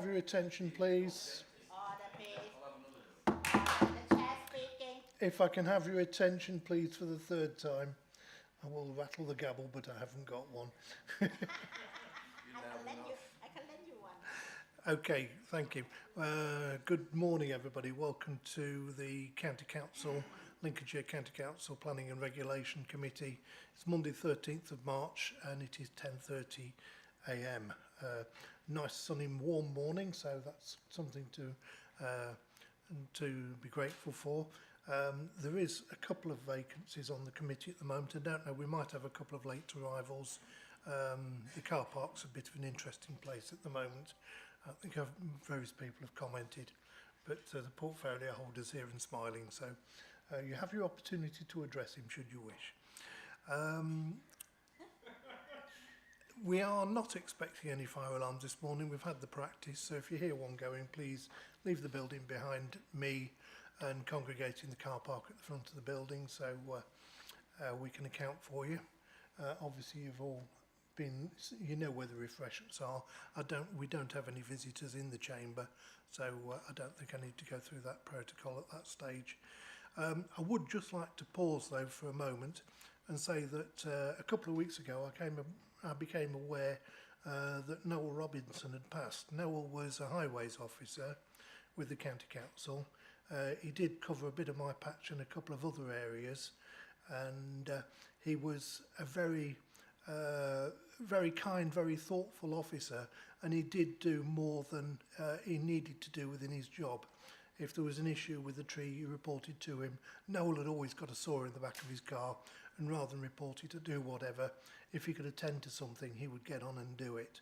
your attention, please? Order, please. The chair speaking. If I can have your attention, please, for the third time. I will rattle the gavel, but I haven't got one. I can lend you one. Okay, thank you. Good morning, everybody. Welcome to the County Council, Lincolnshire County Council Planning and Regulation Committee. It's Monday 13th of March and it is 10:30 a.m. Nice sunny warm morning, so that's something to be grateful for. There is a couple of vacancies on the committee at the moment. I don't know, we might have a couple of late arrivals. The car park's a bit of an interesting place at the moment. I think various people have commented, but the portfolio holder's here and smiling, so you have your opportunity to address him should you wish. We are not expecting any fire alarms this morning. We've had the practice, so if you hear one going, please leave the building behind me and congregate in the car park at the front of the building, so we can account for you. Obviously, you've all been, you know where the refreshments are. We don't have any visitors in the chamber, so I don't think I need to go through that protocol at that stage. I would just like to pause though for a moment and say that a couple of weeks ago I became aware that Noel Robinson had passed. Noel was a highways officer with the County Council. He did cover a bit of my patch and a couple of other areas, and he was a very kind, very thoughtful officer, and he did do more than he needed to do within his job. If there was an issue with the tree, you reported to him. Noel had always got a saw in the back of his car, and rather than report it or do whatever, if he could attend to something, he would get on and do it.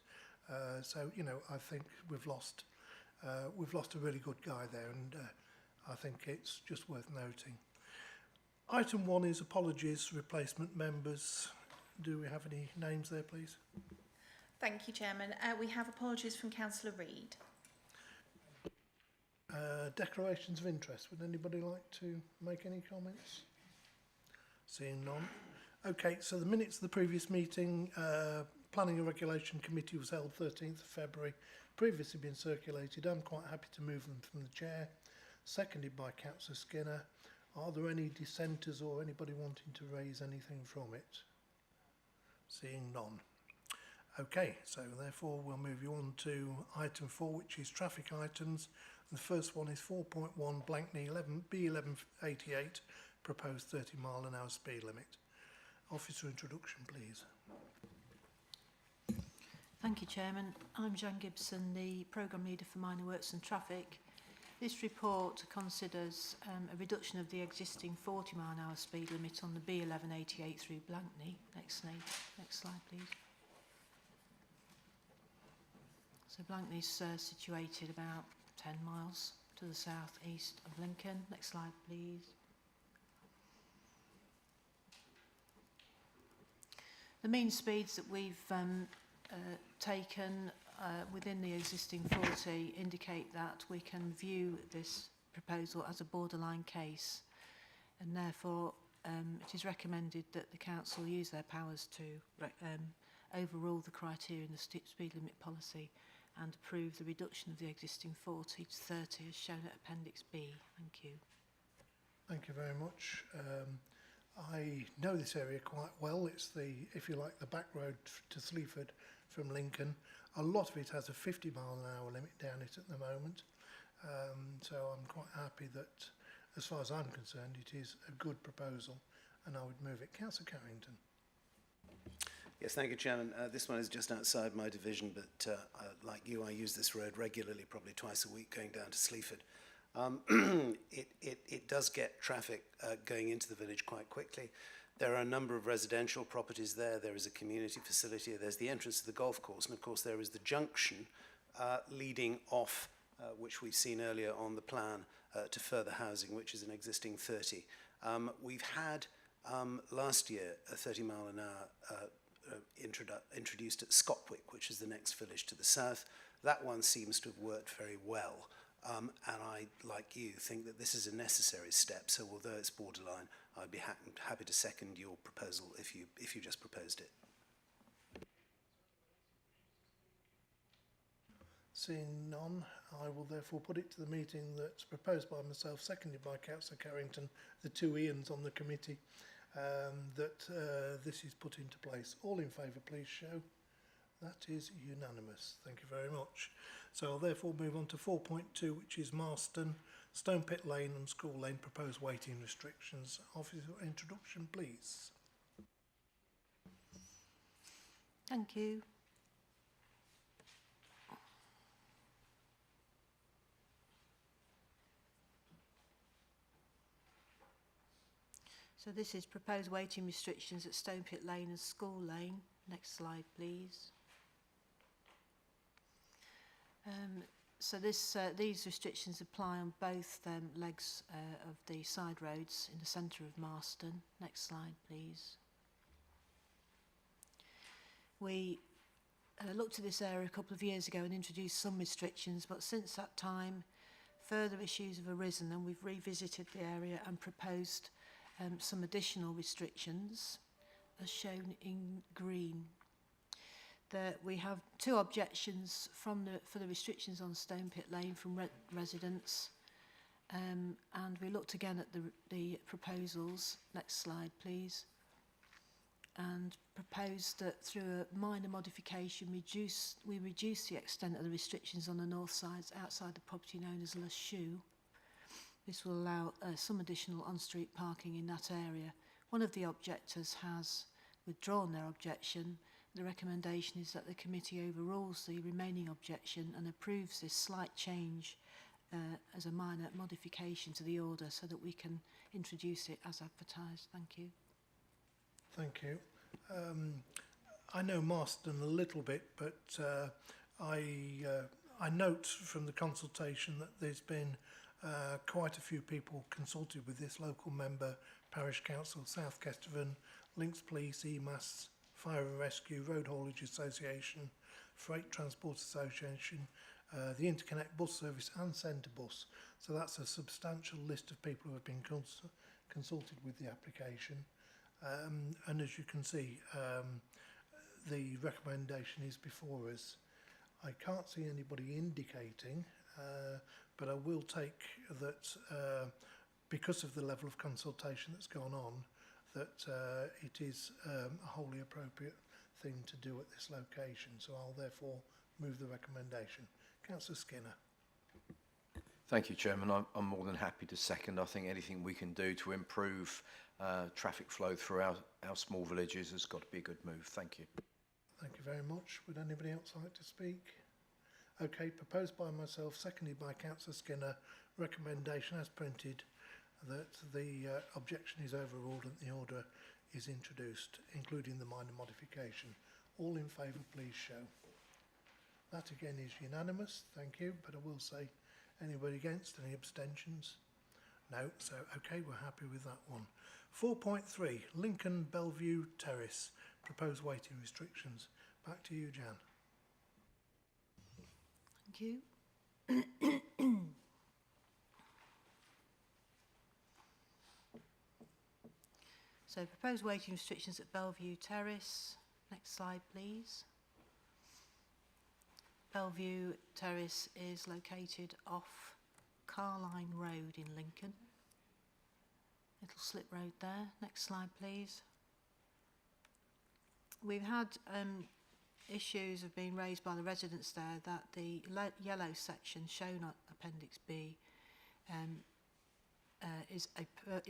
So, you know, I think we've lost a really good guy there, and I think it's just worth noting. Item 1 is apologies, replacement members. Do we have any names there, please? Thank you, Chairman. We have apologies from Councillor Reid. Declarations of interest. Would anybody like to make any comments? Seeing none. Okay, so the minutes of the previous meeting, Planning and Regulation Committee was held 13th of February, previously been circulated. I'm quite happy to move them from the chair. Seconded by Councillor Skinner. Are there any dissenters or anybody wanting to raise anything from it? Seeing none. Okay, so therefore we'll move you on to item 4, which is traffic items. The first one is 4.1 Blankney B1188, proposed 30-mile-an-hour speed limit. Officer introduction, please. Thank you, Chairman. I'm Jan Gibson, the Programme Leader for Minor Works and Traffic. This report considers a reduction of the existing 40-mile-an-hour speed limit on the B1188 through Blankney. Next slide, please. So Blankney's situated about 10 miles to the south-east of Lincoln. Next slide, please. The mean speeds that we've taken within the existing 40 indicate that we can view this proposal as a borderline case, and therefore it is recommended that the Council use their powers to overrule the criteria in the speed limit policy and approve the reduction of the existing 40 to 30 as shown at Appendix B. Thank you. Thank you very much. I know this area quite well. It's the, if you like, the back road to Sleaford from Lincoln. A lot of it has a 50-mile-an-hour limit down it at the moment. So I'm quite happy that, as far as I'm concerned, it is a good proposal, and I would move it. Councillor Carrington. Yes, thank you, Chairman. This one is just outside my division, but like you, I use this road regularly, probably twice a week, going down to Sleaford. It does get traffic going into the village quite quickly. There are a number of residential properties there. There is a community facility. There's the entrance to the golf course. And, of course, there is the junction leading off, which we've seen earlier on the plan, to further housing, which is an existing 30. We've had last year a 30-mile-an-hour introduced at Scotwick, which is the next village to the south. That one seems to have worked very well. And I, like you, think that this is a necessary step. So although it's borderline, I'd be happy to second your proposal if you just proposed it. Seeing none, I will therefore put it to the meeting that's proposed by myself, seconded by Councillor Carrington, the two Ians on the committee, that this is put into place. All in favour, please show. That is unanimous. Thank you very much. So I'll therefore move on to 4.2, which is Marston, Stone Pit Lane and School Lane proposed waiting restrictions. Officer, introduction, please. Thank you. So this is proposed waiting restrictions at Stone Pit Lane and School Lane. Next slide, please. These restrictions apply on both legs of the side roads in the centre of Marston. Next slide, please. We looked at this area a couple of years ago and introduced some restrictions, but since that time further issues have arisen and we've revisited the area and proposed some additional restrictions as shown in green. We have two objections for the restrictions on Stone Pit Lane from residents, and we looked again at the proposals. Next slide, please. And proposed that through a minor modification we reduce the extent of the restrictions on the north side outside the property known as Le Choux. This will allow some additional on-street parking in that area. One of the objectors has withdrawn their objection. The recommendation is that the committee overrules the remaining objection and approves this slight change as a minor modification to the order so that we can introduce it as advertised. Thank you. Thank you. I know Marston a little bit, but I note from the consultation that there's been quite a few people consulted with this: local member, parish council, South Kestervan, Links Police, EMAS, Fire and Rescue, Road Haulage Association, Freight Transport Association, the Interconnect Bus Service and Centre Bus. So that's a substantial list of people who have been consulted with the application. And as you can see, the recommendation is before us. I can't see anybody indicating, but I will take that because of the level of consultation that's gone on, that it is a wholly appropriate thing to do at this location. So I'll therefore move the recommendation. Councillor Skinner. Thank you, Chairman. I'm more than happy to second. I think anything we can do to improve traffic flow through our small villages has got to be a good move. Thank you. Thank you very much. Would anybody else like to speak? Okay, proposed by myself, seconded by Councillor Skinner. Recommendation as printed that the objection is overruled and the order is introduced, including the minor modification. All in favour, please show. That again is unanimous. Thank you. But I will say, anybody against? Any abstentions? No. So, okay, we're happy with that one. 4.3, Lincoln Bellevue Terrace, proposed waiting restrictions. Back to you, Jan. Thank you. So proposed waiting restrictions at Bellevue Terrace. Next slide, please. Bellevue Terrace is located off Carline Road in Lincoln. Little slip road there. Next slide, please. We've had issues have been raised by the residents there that the yellow section shown on Appendix B is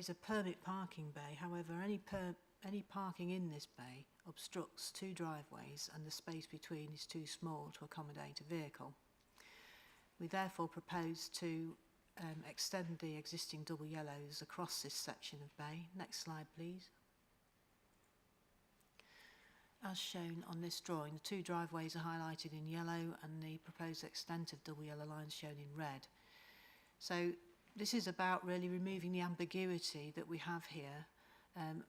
a permit parking bay. However, any parking in this bay obstructs two driveways and the space between is too small to accommodate a vehicle. We therefore propose to extend the existing double yellows across this section of bay. Next slide, please. As shown on this drawing, the two driveways are highlighted in yellow and the proposed extent of double yellow lines shown in red. So this is about really removing the ambiguity that we have here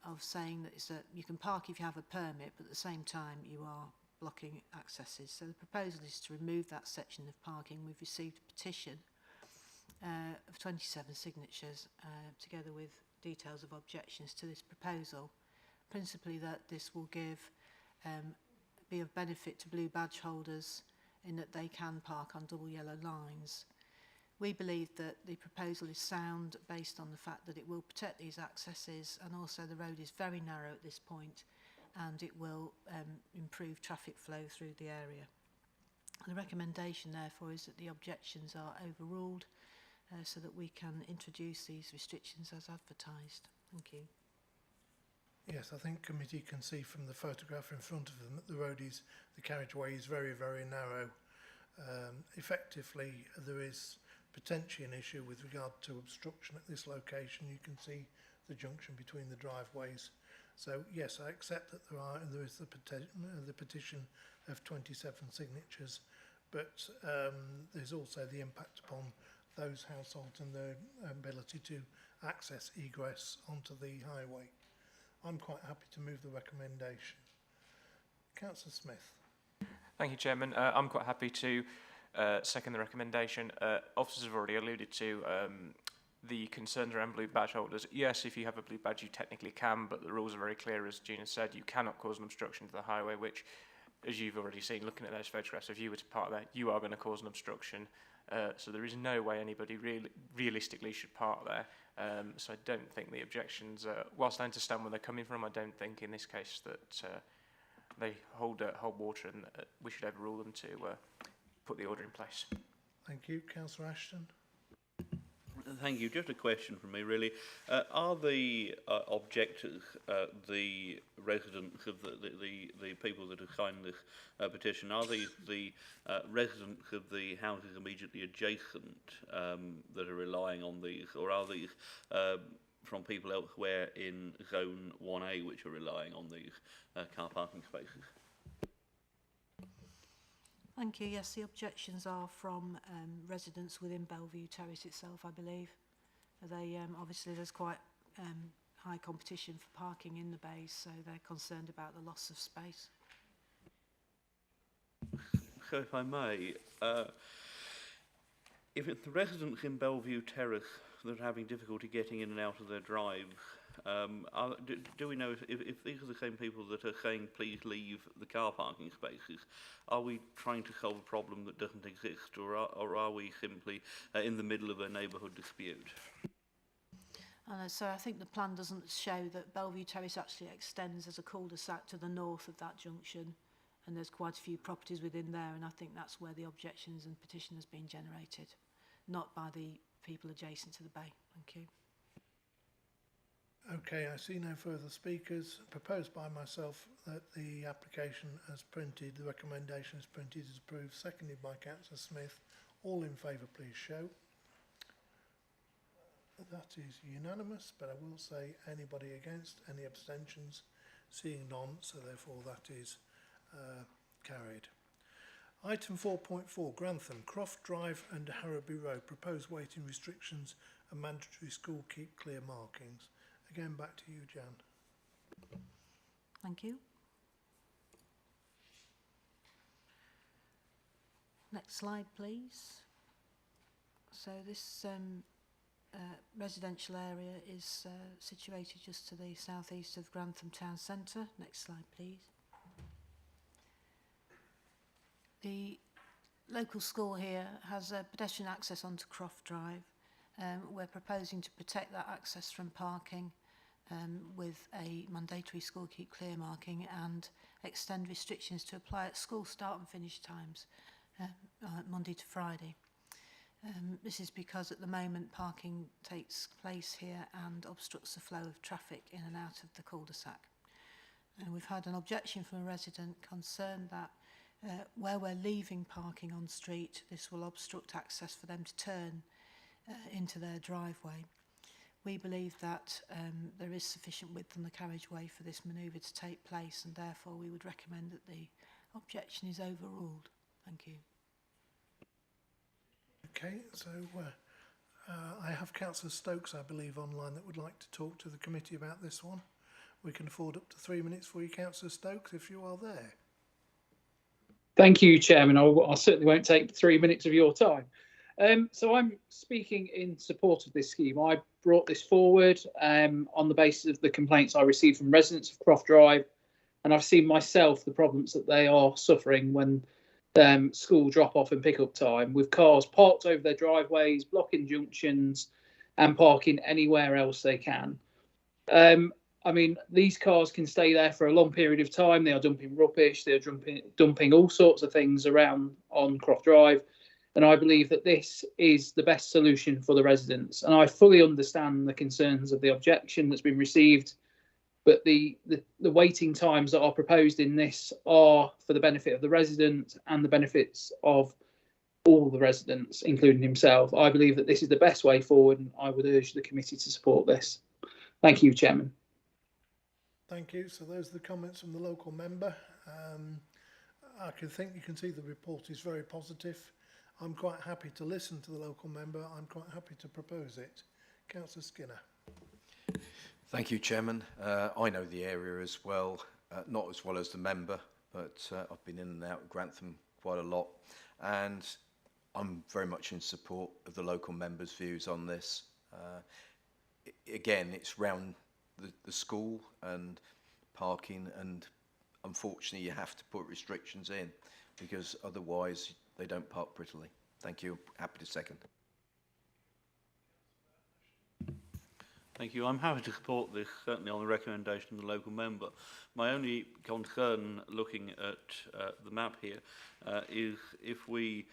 of saying that you can park if you have a permit, but at the same time you are blocking accesses. So the proposal is to remove that section of parking. We've received a petition of 27 signatures together with details of objections to this proposal, principally that this will be of benefit to blue badge holders in that they can park on double yellow lines. We believe that the proposal is sound based on the fact that it will protect these accesses, and also the road is very narrow at this point, and it will improve traffic flow through the area. The recommendation therefore is that the objections are overruled so that we can introduce these restrictions as advertised. Thank you. Yes, I think committee can see from the photograph in front of them that the carriageway is very, very narrow. Effectively, there is potentially an issue with regard to obstruction at this location. You can see the junction between the driveways. So yes, I accept that there is the petition of 27 signatures, but there's also the impact upon those households and their ability to access egress onto the highway. I'm quite happy to move the recommendation. Councillor Smith. Thank you, Chairman. I'm quite happy to second the recommendation. Officers have already alluded to the concerns around blue badge holders. Yes, if you have a blue badge, you technically can, but the rules are very clear, as Gina said. You cannot cause an obstruction to the highway, which, as you've already seen, looking at those photographs, if you were to park there, you are going to cause an obstruction. So there is no way anybody realistically should park there. So I don't think the objections, whilst I understand where they're coming from, I don't think in this case that they hold water, and we should overrule them to put the order in place. Thank you. Councillor Ashton. Thank you. Just a question from me, really. Are the objectors, the residents of the people that have signed this petition, are these the residents of the houses immediately adjacent that are relying on these, or are these from people elsewhere in Zone 1A which are relying on these car parking spaces? Thank you. Yes, the objections are from residents within Bellevue Terrace itself, I believe. They obviously there's quite high competition for parking in the bays, so they're concerned about the loss of space. So, if I may, if it's the residents in Bellevue Terrace that are having difficulty getting in and out of their drives, do we know if these are the same people that are saying please leave the car parking spaces? Are we trying to solve a problem that doesn't exist, or are we simply in the middle of a neighbourhood dispute? So I think the plan doesn't show that Bellevue Terrace actually extends as a cul-de-sac to the north of that junction, and there's quite a few properties within there, and I think that's where the objections and petition has been generated, not by the people adjacent to the bay. Thank you. Okay, I see no further speakers. Proposed by myself that the application as printed, the recommendation as printed is approved, seconded by Councillor Smith. All in favour, please show. That is unanimous, but I will say anybody against, any abstentions, seeing none, so therefore that is carried. Item 4.4, Grantham, Croft Drive and Harrowby Road, proposed waiting restrictions and mandatory school keep clear markings. Again, back to you, Jan. Thank you. Next slide, please. So this residential area is situated just to the southeast of Grantham Town Centre. Next slide, please. The local school here has pedestrian access onto Croft Drive. We're proposing to protect that access from parking with a mandatory school keep clear marking, and extend restrictions to apply at school start and finish times, Monday to Friday. This is because at the moment parking takes place here and obstructs the flow of traffic in and out of the cul-de-sac. And we've had an objection from a resident concerned that where we're leaving parking on street, this will obstruct access for them to turn into their driveway. We believe that there is sufficient width on the carriageway for this manoeuvre to take place, and therefore we would recommend that the objection is overruled. Thank you. Okay, so I have Councillor Stokes, I believe, online that would like to talk to the committee about this one. We can afford up to 3 minutes for you, Councillor Stokes, if you are there. Thank you, Chairman. I certainly won't take 3 minutes of your time. So I'm speaking in support of this scheme. I brought this forward on the basis of the complaints I received from residents of Croft Drive, and I've seen myself the problems that they are suffering when school drop-off and pick-up time, with cars parked over their driveways, blocking junctions, and parking anywhere else they can. I mean, these cars can stay there for a long period of time. They are dumping rubbish, they are dumping all sorts of things around on Croft Drive. And I believe that this is the best solution for the residents. And I fully understand the concerns of the objection that's been received, but the waiting times that are proposed in this are for the benefit of the resident and the benefits of all the residents, including himself. I believe that this is the best way forward, and I would urge the committee to support this. Thank you, Chairman. Thank you. So those are the comments from the local member. I think you can see the report is very positive. I'm quite happy to listen to the local member. I'm quite happy to propose it. Councillor Skinner. Thank you, Chairman. I know the area as well, not as well as the member, but I've been in and out of Grantham quite a lot, and I'm very much in support of the local member's views on this. Again, it's round the school and parking, and unfortunately you have to put restrictions in because otherwise they don't park prettily. Thank you. Happy to second. Thank you. I'm happy to support this, certainly on the recommendation of the local member. My only concern looking at the map here is if we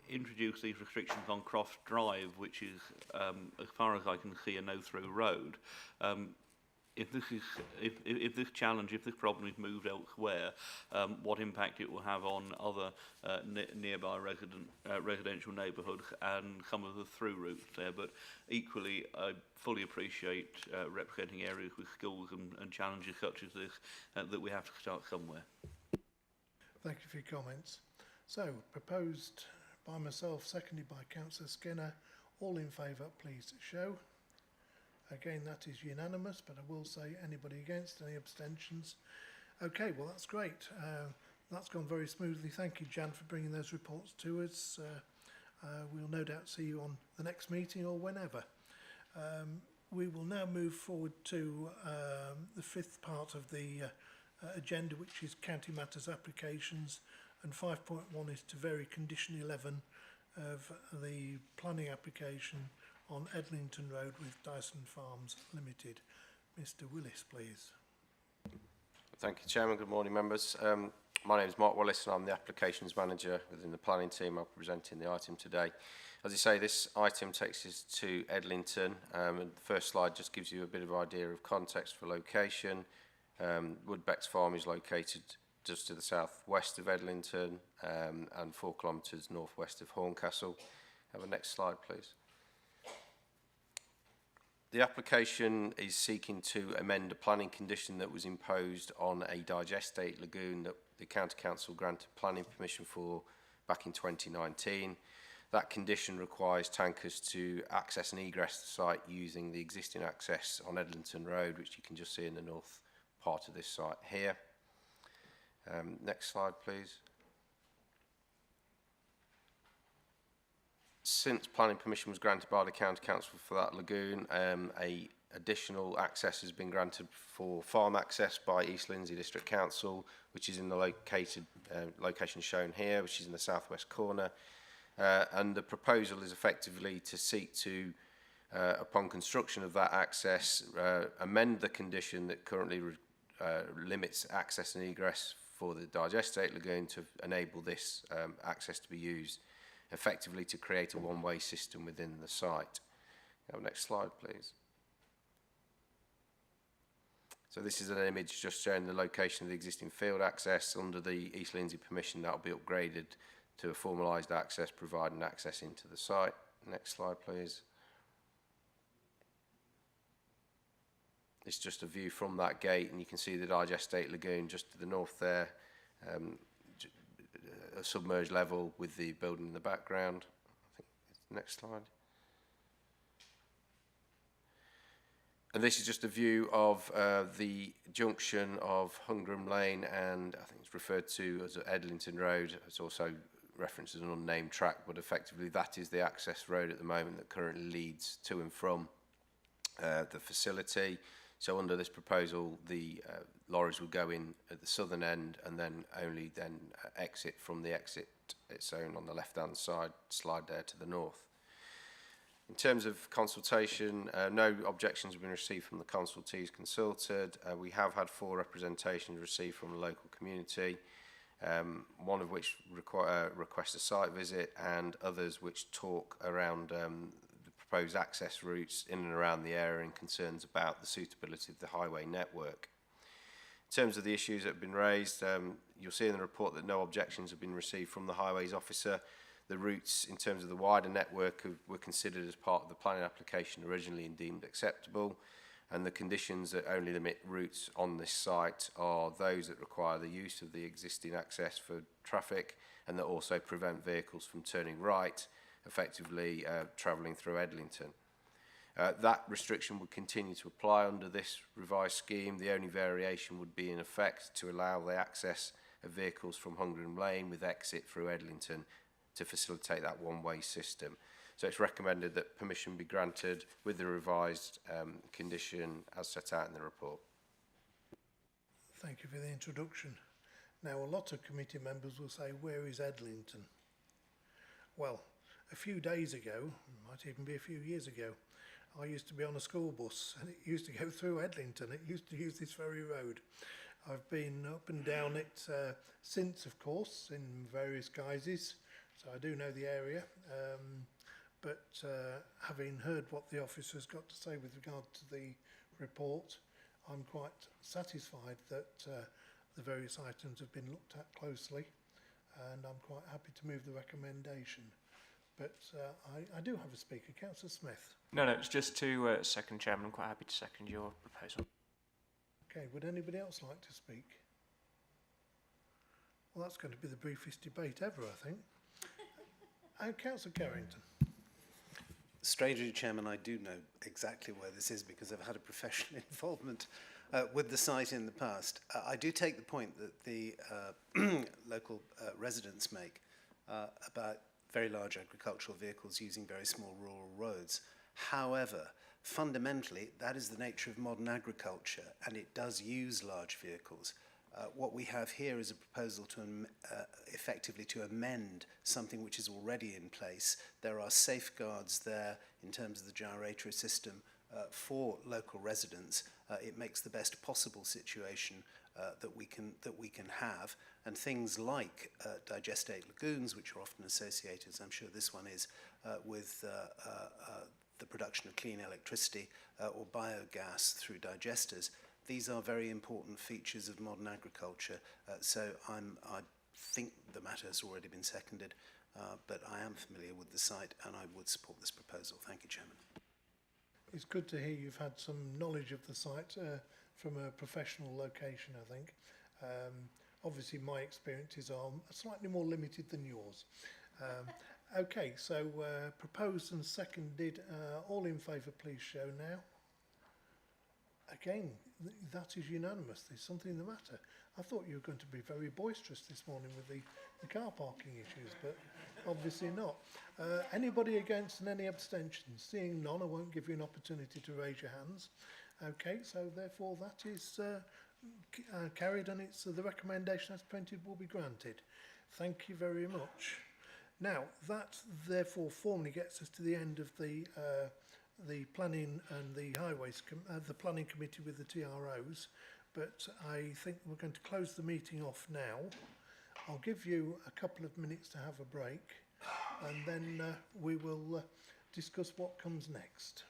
introduce these restrictions on Croft Drive, which is, as far as I can see, a no-through road. If this problem is moved elsewhere, what impact it will have on other nearby residential neighbourhoods and some of the through routes there. But equally, I fully appreciate representing areas with schools and challenges such as this, that we have to start somewhere. Thank you for your comments. So, proposed by myself, seconded by Councillor Skinner. All in favour, please show. Again, that is unanimous, but I will say anybody against, any abstentions? Okay, well, that's great. That's gone very smoothly. Thank you, Jan, for bringing those reports to us. We'll no doubt see you on the next meeting or whenever. We will now move forward to the fifth part of the agenda, which is County Matters applications, and 5.1 is to vary condition 11 of the planning application on Edlington Road with Dyson Farms Limited. Mr. Willis, please. Thank you, Chairman. Good morning, members. My name is Mark Willis and I'm the Applications Manager within the planning team. I'm presenting the item today. As you say, this item takes us to Edlington. And the first slide just gives you a bit of idea of context for location. Woodbecks Farm is located just to the southwest of Edlington and 4 kilometres northwest of Horncastle. Have a next slide, please. The application is seeking to amend a planning condition that was imposed on a digestate lagoon that the County Council granted planning permission for back in 2019. That condition requires tankers to access and egress the site using the existing access on Edlington Road, which you can just see in the north part of this site here. Next slide, please. Since planning permission was granted by the County Council for that lagoon, a additional access has been granted for farm access by East Lindsey District Council, which is in the location shown here, which is in the southwest corner. And the proposal is effectively to seek to, upon construction of that access, amend the condition that currently limits access and egress for the digestate lagoon to enable this access to be used effectively to create a one-way system within the site. Next slide, please. So this is an image just showing the location of the existing field access. Under the East Lindsey permission, that will be upgraded to a formalised access, providing access into the site. Next slide, please. It's just a view from that gate, and you can see the digestate lagoon just to the north there, a submerged level with the building in the background. I think next slide. And this is just a view of the junction of Hungram Lane and I think it's referred to as Edlington Road. It's also referenced as an unnamed track, but effectively that is the access road at the moment that currently leads to and from the facility. So under this proposal, the lorries would go in at the southern end and then only then exit from the exit it's own on the left-hand side, slide there to the north. In terms of consultation, no objections have been received from the consultees consulted. We have had 4 representations received from the local community, one of which requests a site visit, and others which talk around the proposed access routes in and around the area and concerns about the suitability of the highway network. In terms of the issues that have been raised, you'll see in the report that no objections have been received from the highways officer. The routes in terms of the wider network were considered as part of the planning application originally and deemed acceptable, and the conditions that only limit routes on this site are those that require the use of the existing access for traffic and that also prevent vehicles from turning right, effectively travelling through Edlington. That restriction would continue to apply under this revised scheme. The only variation would be in effect to allow the access of vehicles from Hungerham Lane with exit through Edlington to facilitate that one-way system. So it's recommended that permission be granted with the revised condition as set out in the report. Thank you for the introduction. Now, a lot of committee members will say, where is Edlington? Well, a few days ago, might even be a few years ago, I used to be on a school bus and it used to go through Edlington. It used to use this very road. I've been up and down it since, of course, in various guises. So I do know the area, but having heard what the officer's got to say with regard to the report, I'm quite satisfied that the various items have been looked at closely, and I'm quite happy to move the recommendation. But I do have a speaker, Councillor Smith. No, it's just to second, Chairman. I'm quite happy to second your proposal. Okay, would anybody else like to speak? Well, that's going to be the briefest debate ever, I think. Councillor Carrington. Strangely, Chairman, I do know exactly where this is because I've had a professional involvement with the site in the past. I do take the point that the local residents make about very large agricultural vehicles using very small rural roads. However, fundamentally, that is the nature of modern agriculture, and it does use large vehicles. What we have here is a proposal to effectively to amend something which is already in place. There are safeguards there in terms of the gyratory system for local residents. It makes the best possible situation that we can have, and things like digestate lagoons, which are often associated, as I'm sure this one is, with the production of clean electricity or biogas through digesters. These are very important features of modern agriculture, so I think the matter has already been seconded, but I am familiar with the site and I would support this proposal. Thank you, Chairman. It's good to hear you've had some knowledge of the site from a professional location, I think. Obviously, my experiences are slightly more limited than yours. Okay, so proposed and seconded. All in favour, please show now. Again, that is unanimous. There's something the matter. I thought you were going to be very boisterous this morning with the car parking issues, but obviously not. Anybody against and any abstentions? Seeing none, I won't give you an opportunity to raise your hands. Okay, so therefore that is carried, and it's the recommendation as printed will be granted. Thank you very much. Now, that therefore formally gets us to the end of the planning and the highways, the planning committee with the TROs, but I think we're going to close the meeting off now. I'll give you a couple of minutes to have a break, and then we will discuss what comes next.